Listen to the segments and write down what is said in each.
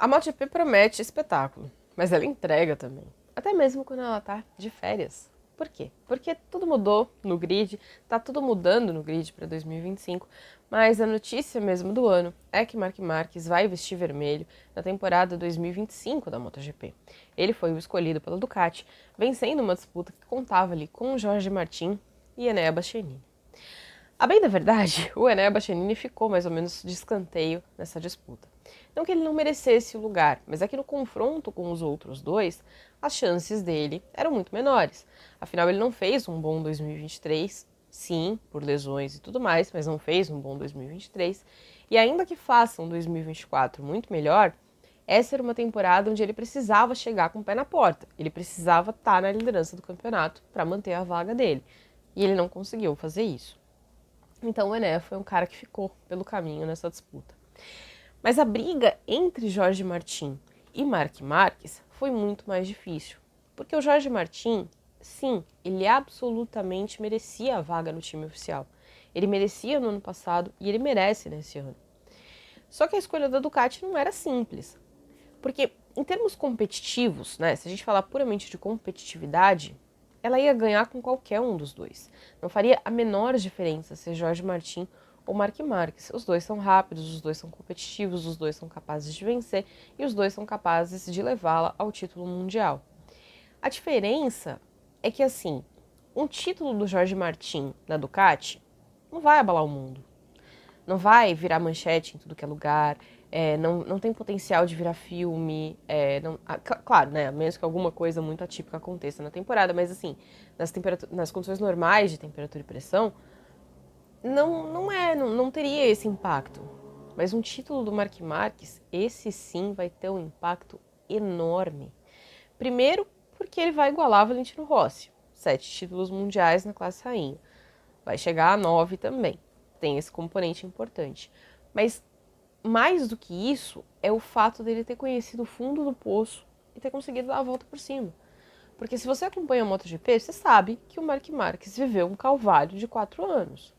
A MotoGP promete espetáculo, mas ela entrega também. Até mesmo quando ela tá de férias. Por quê? Porque tudo mudou no grid, tá tudo mudando no grid para 2025, mas a notícia mesmo do ano é que Marc Marquez vai vestir vermelho na temporada 2025 da MotoGP. Ele foi o escolhido pela Ducati, vencendo uma disputa que contava ali com Jorge Martin e Enea Bastianini. A bem da verdade, o Enea Bastianini ficou mais ou menos de escanteio nessa disputa. Não que ele não merecesse o lugar, mas é que no confronto com os outros dois, as chances dele eram muito menores. Afinal, ele não fez um bom 2023, sim, por lesões e tudo mais, mas não fez um bom 2023. E ainda que faça um 2024 muito melhor, essa era uma temporada onde ele precisava chegar com o pé na porta. Ele precisava estar na liderança do campeonato para manter a vaga dele. E ele não conseguiu fazer isso. Então o Enea foi um cara que ficou pelo caminho nessa disputa. Mas a briga entre Jorge Martin e Marc Marquez foi muito mais difícil. Porque o Jorge Martin, sim, ele absolutamente merecia a vaga no time oficial. Ele merecia no ano passado e ele merece nesse ano. Só que a escolha da Ducati não era simples. Porque em termos competitivos, né, se a gente falar puramente de competitividade, ela ia ganhar com qualquer um dos dois. Não faria a menor diferença ser Jorge Martin ou Marc Marquez. Os dois são rápidos, os dois são competitivos, os dois são capazes de vencer e os dois são capazes de levá-la ao título mundial. A diferença é que, assim, um título do Jorge Martin na Ducati não vai abalar o mundo. Não vai virar manchete em tudo que é lugar, não tem potencial de virar filme, claro, né, a menos que alguma coisa muito atípica aconteça na temporada, mas assim, nas condições normais de temperatura e pressão, não teria esse impacto. Mas um título do Marc Marquez, esse sim vai ter um impacto enorme. Primeiro, porque ele vai igualar Valentino Rossi, 7 títulos mundiais na classe rainha. Vai chegar a 9 também. Tem esse componente importante. Mas mais do que isso é o fato dele ter conhecido o fundo do poço e ter conseguido dar a volta por cima. Porque se você acompanha a MotoGP, você sabe que o Marc Marquez viveu um calvário de 4 anos.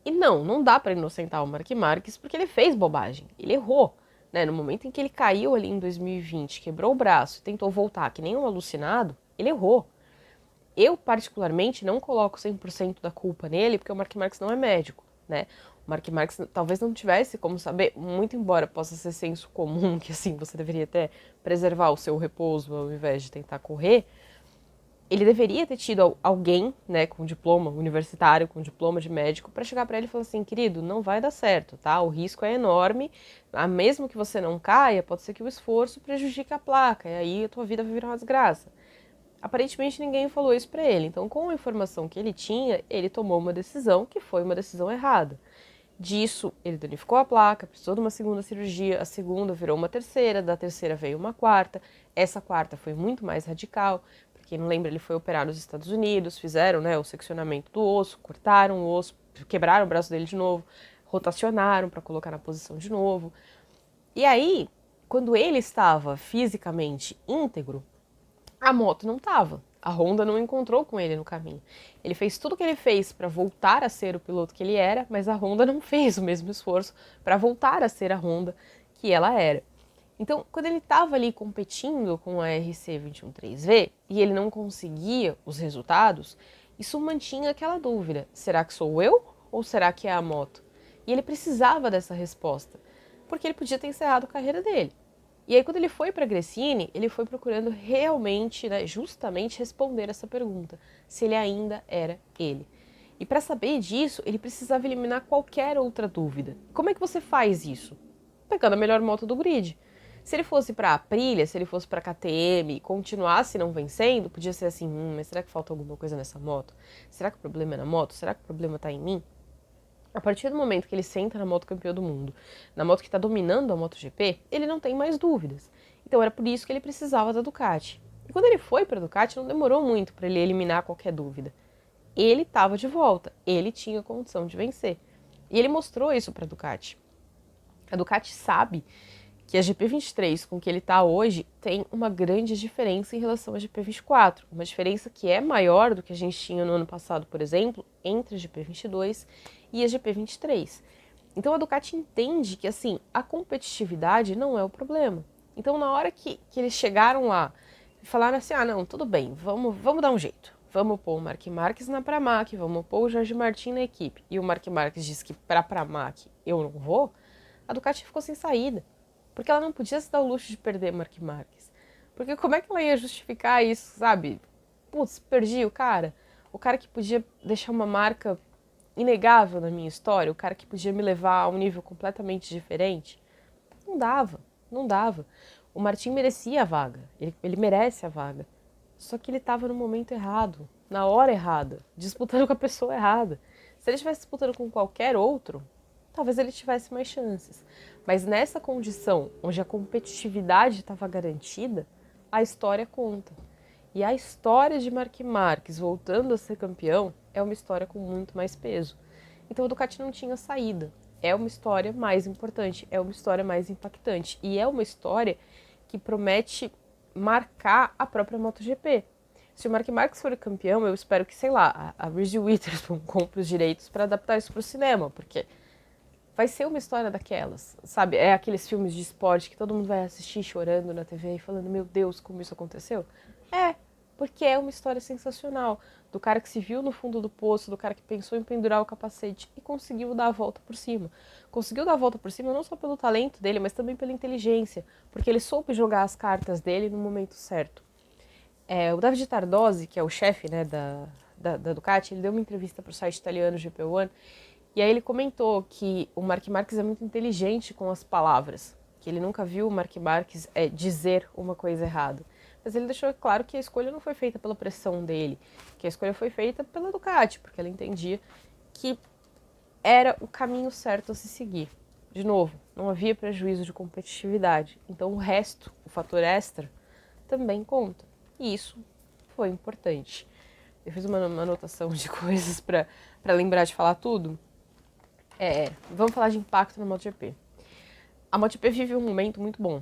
E não dá para inocentar o Marc Marquez porque ele fez bobagem, ele errou. Né? No momento em que ele caiu ali em 2020, quebrou o braço e tentou voltar que nem um alucinado, ele errou. Eu, particularmente, não coloco 100% da culpa nele, porque o Marc Marquez não é médico, né? O Marc Marquez talvez não tivesse como saber, muito embora possa ser senso comum, que assim, você deveria até preservar o seu repouso ao invés de tentar correr, ele deveria ter tido alguém, né, com diploma universitário, com diploma de médico, para chegar para ele e falar assim, querido, não vai dar certo, tá? O risco é enorme, mesmo que você não caia, pode ser que o esforço prejudique a placa, e aí a tua vida vai virar uma desgraça. Aparentemente ninguém falou isso para ele, então com a informação que ele tinha, ele tomou uma decisão que foi uma decisão errada. Disso, ele danificou a placa, precisou de uma segunda cirurgia, a segunda virou uma terceira, da terceira veio uma quarta, essa quarta foi muito mais radical, para quem não lembra, ele foi operar nos Estados Unidos, fizeram, né, o seccionamento do osso, cortaram o osso, quebraram o braço dele de novo, rotacionaram para colocar na posição de novo. E aí, quando ele estava fisicamente íntegro, a moto não estava. A Honda não encontrou com ele no caminho. Ele fez tudo o que ele fez para voltar a ser o piloto que ele era, mas a Honda não fez o mesmo esforço para voltar a ser a Honda que ela era. Então, quando ele estava ali competindo com a RC 213V e ele não conseguia os resultados, isso mantinha aquela dúvida: será que sou eu ou será que é a moto? E ele precisava dessa resposta, porque ele podia ter encerrado a carreira dele. E aí, quando ele foi para Gresini, ele foi procurando realmente, né, justamente responder essa pergunta, se ele ainda era ele. E para saber disso, ele precisava eliminar qualquer outra dúvida. Como é que você faz isso? Pegando a melhor moto do grid. Se ele fosse para Aprilia, se ele fosse para KTM e continuasse não vencendo, podia ser assim, mas será que falta alguma coisa nessa moto? Será que o problema é na moto? Será que o problema está em mim? A partir do momento que ele senta na moto campeã do mundo, na moto que está dominando a MotoGP, ele não tem mais dúvidas. Então era por isso que ele precisava da Ducati. E quando ele foi para a Ducati, não demorou muito para ele eliminar qualquer dúvida. Ele estava de volta, ele tinha condição de vencer. E ele mostrou isso para a Ducati. A Ducati sabe que a GP23 com que ele está hoje tem uma grande diferença em relação à GP24. Uma diferença que é maior do que a gente tinha no ano passado, por exemplo, entre a GP22 e a GP23. Então a Ducati entende que, assim, a competitividade não é o problema. Então na hora que eles chegaram lá e falaram assim, não, tudo bem, vamos dar um jeito. Vamos pôr o Marc Marquez na Pramac, vamos pôr o Jorge Martin na equipe. E o Marc Marquez disse que pra Pramac eu não vou, a Ducati ficou sem saída. Porque ela não podia se dar o luxo de perder Marc Marquez. Porque como é que ela ia justificar isso, sabe? Putz, perdi o cara. O cara que podia deixar uma marca inegável na minha história, o cara que podia me levar a um nível completamente diferente. Não dava, não dava. O Martin merecia a vaga, ele merece a vaga. Só que ele estava no momento errado, na hora errada, disputando com a pessoa errada. Se ele estivesse disputando com qualquer outro, talvez ele tivesse mais chances. Mas nessa condição, onde a competitividade estava garantida, a história conta. E a história de Marc Marquez voltando a ser campeão é uma história com muito mais peso. Então a Ducati não tinha saída. É uma história mais importante, é uma história mais impactante. E é uma história que promete marcar a própria MotoGP. Se o Marc Marquez for campeão, eu espero que, sei lá, a Reese Witherspoon compre os direitos para adaptar isso para o cinema, porque vai ser uma história daquelas, sabe? É aqueles filmes de esporte que todo mundo vai assistir chorando na TV e falando, meu Deus, como isso aconteceu? É, porque é uma história sensacional. Do cara que se viu no fundo do poço, do cara que pensou em pendurar o capacete e conseguiu dar a volta por cima. Conseguiu dar a volta por cima não só pelo talento dele, mas também pela inteligência, porque ele soube jogar as cartas dele no momento certo. O David Tardozzi, que é o chefe, né, da Ducati, ele deu uma entrevista para o site italiano GP1, e aí ele comentou que o Marc Marquez é muito inteligente com as palavras, que ele nunca viu o Marc Marquez dizer uma coisa errada. Mas ele deixou claro que a escolha não foi feita pela pressão dele, que a escolha foi feita pela Ducati, porque ela entendia que era o caminho certo a se seguir. De novo, não havia prejuízo de competitividade, então o resto, o fator extra, também conta. E isso foi importante. Eu fiz uma anotação de coisas para lembrar de falar tudo. Vamos falar de impacto na MotoGP. A MotoGP vive um momento muito bom.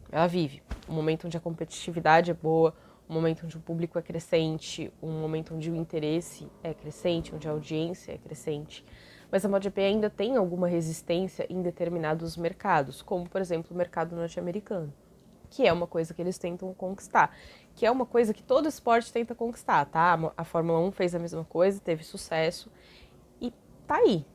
Ela vive um momento onde a competitividade é boa, um momento onde o público é crescente, um momento onde o interesse é crescente, onde a audiência é crescente. Mas a MotoGP ainda tem alguma resistência em determinados mercados, como, por exemplo, o mercado norte-americano, que é uma coisa que eles tentam conquistar, que é uma coisa que todo esporte tenta conquistar, tá? A Fórmula 1 fez a mesma coisa, teve sucesso e tá aí.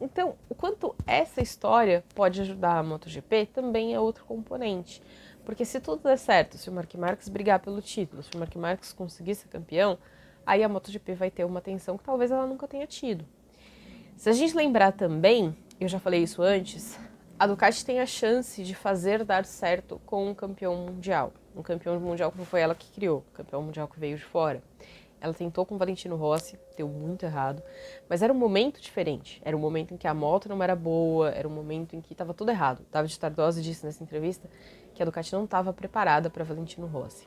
Então, o quanto essa história pode ajudar a MotoGP também é outro componente. Porque se tudo der certo, se o Marc Marquez brigar pelo título, se o Marc Marquez conseguir ser campeão, aí a MotoGP vai ter uma atenção que talvez ela nunca tenha tido. Se a gente lembrar também, eu já falei isso antes, a Ducati tem a chance de fazer dar certo com um campeão mundial. Um campeão mundial que não foi ela que criou, um campeão mundial que veio de fora. Ela tentou com o Valentino Rossi, deu muito errado, mas era um momento diferente. Era um momento em que a moto não era boa, era um momento em que estava tudo errado. David Tardozzi disse nessa entrevista que a Ducati não estava preparada para Valentino Rossi.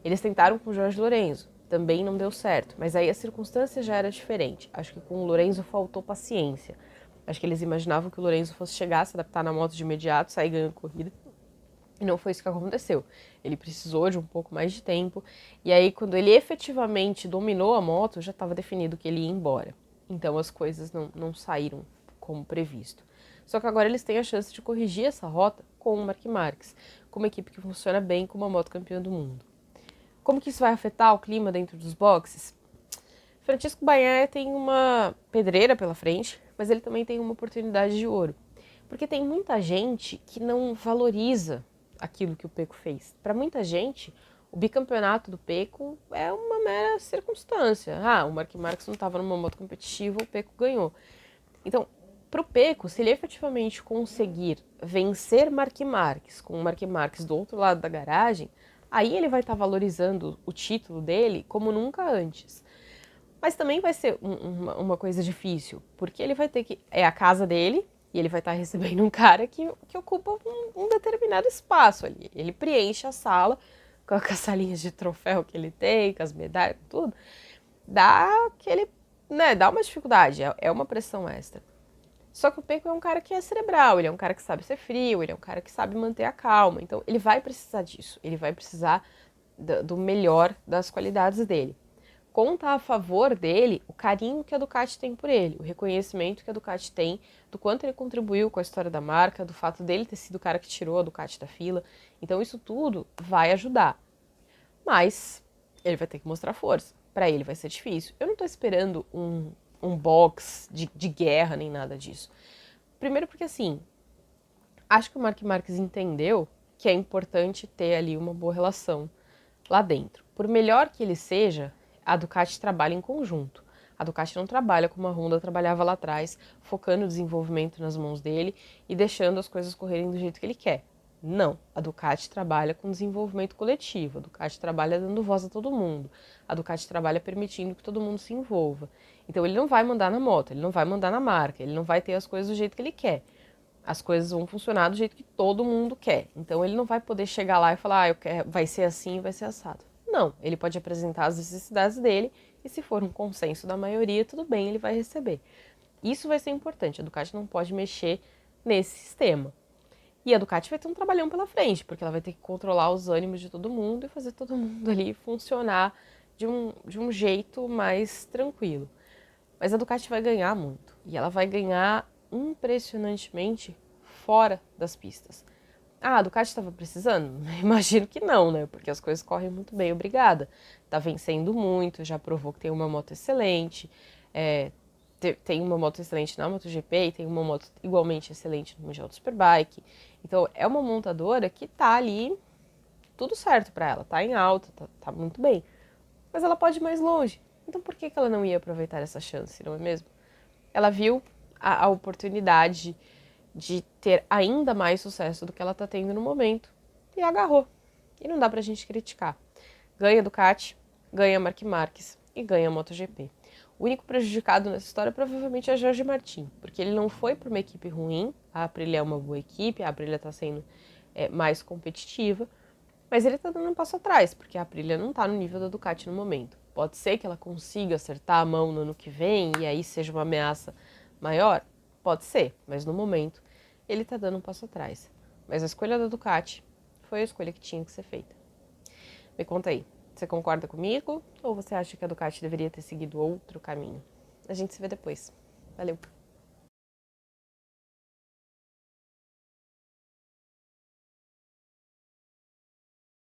Eles tentaram com o Jorge Lorenzo, também não deu certo, mas aí a circunstância já era diferente. Acho que com o Lorenzo faltou paciência. Acho que eles imaginavam que o Lorenzo fosse chegar, se adaptar na moto de imediato, sair ganhando corrida. E não foi isso que aconteceu. Ele precisou de um pouco mais de tempo. E aí, quando ele efetivamente dominou a moto, já estava definido que ele ia embora. Então, as coisas não saíram como previsto. Só que agora eles têm a chance de corrigir essa rota com o Marc Marquez, com uma equipe que funciona bem, com uma moto campeã do mundo. Como que isso vai afetar o clima dentro dos boxes? Francisco Bagnaia tem uma pedreira pela frente, mas ele também tem uma oportunidade de ouro. Porque tem muita gente que não valoriza aquilo que o Pecco fez. Para muita gente, o bicampeonato do Pecco é uma mera circunstância. O Marc Marquez não estava numa moto competitiva, o Pecco ganhou. Então, para o Pecco, se ele efetivamente conseguir vencer Marc Marquez, com o Marc Marquez do outro lado da garagem, aí ele vai estar valorizando o título dele como nunca antes. Mas também vai ser uma coisa difícil, porque ele vai ter que... É a casa dele, e ele vai estar recebendo um cara que ocupa um determinado espaço ali. Ele preenche a sala com as salinhas de troféu que ele tem, com as medalhas, tudo. Dá aquele... dá uma dificuldade, é uma pressão extra. Só que o Pecco é um cara que é cerebral, ele é um cara que sabe ser frio, ele é um cara que sabe manter a calma. Então, ele vai precisar disso, ele vai precisar do melhor das qualidades dele. conta a favor dele o carinho que a Ducati tem por ele, o reconhecimento que a Ducati tem do quanto ele contribuiu com a história da marca, do fato dele ter sido o cara que tirou a Ducati da fila. Então isso tudo vai ajudar. Mas ele vai ter que mostrar força. Para ele vai ser difícil. Eu não tô esperando um box de guerra nem nada disso. Primeiro porque assim, acho que o Marc Marquez entendeu que é importante ter ali uma boa relação lá dentro. Por melhor que ele seja, a Ducati trabalha em conjunto. A Ducati não trabalha como a Honda trabalhava lá atrás, focando o desenvolvimento nas mãos dele e deixando as coisas correrem do jeito que ele quer. Não, a Ducati trabalha com desenvolvimento coletivo, a Ducati trabalha dando voz a todo mundo, a Ducati trabalha permitindo que todo mundo se envolva. Então ele não vai mandar na moto, ele não vai mandar na marca, ele não vai ter as coisas do jeito que ele quer. As coisas vão funcionar do jeito que todo mundo quer. Então ele não vai poder chegar lá e falar, eu quero, vai ser assim, vai ser assado. Não, ele pode apresentar as necessidades dele e se for um consenso da maioria, tudo bem, ele vai receber. Isso vai ser importante, a Ducati não pode mexer nesse sistema. E a Ducati vai ter um trabalhão pela frente, porque ela vai ter que controlar os ânimos de todo mundo e fazer todo mundo ali funcionar de um jeito mais tranquilo. Mas a Ducati vai ganhar muito. E ela vai ganhar impressionantemente fora das pistas. Ah, a Ducati estava precisando? Imagino que não, né? Porque as coisas correm muito bem, obrigada. Tá vencendo muito, já provou que tem uma moto excelente, tem uma moto excelente na MotoGP e tem uma moto igualmente excelente no Mundial do Superbike. Então é uma montadora que tá ali tudo certo para ela, tá em alta, tá muito bem. Mas ela pode ir mais longe. Então por que ela não ia aproveitar essa chance, não é mesmo? Ela viu a oportunidade de ter ainda mais sucesso do que ela está tendo no momento e agarrou. E não dá pra gente criticar. Ganha Ducati, ganha Marc Marquez e ganha MotoGP. O único prejudicado nessa história provavelmente é Jorge Martin, porque ele não foi para uma equipe ruim, a Aprilia é uma boa equipe, a Aprilia está sendo mais competitiva, mas ele está dando um passo atrás, porque a Aprilia não está no nível da Ducati no momento. Pode ser que ela consiga acertar a mão no ano que vem e aí seja uma ameaça maior? Pode ser, mas no momento ele está dando um passo atrás. Mas a escolha da Ducati foi a escolha que tinha que ser feita. Me conta aí, você concorda comigo ou você acha que a Ducati deveria ter seguido outro caminho? A gente se vê depois. Valeu!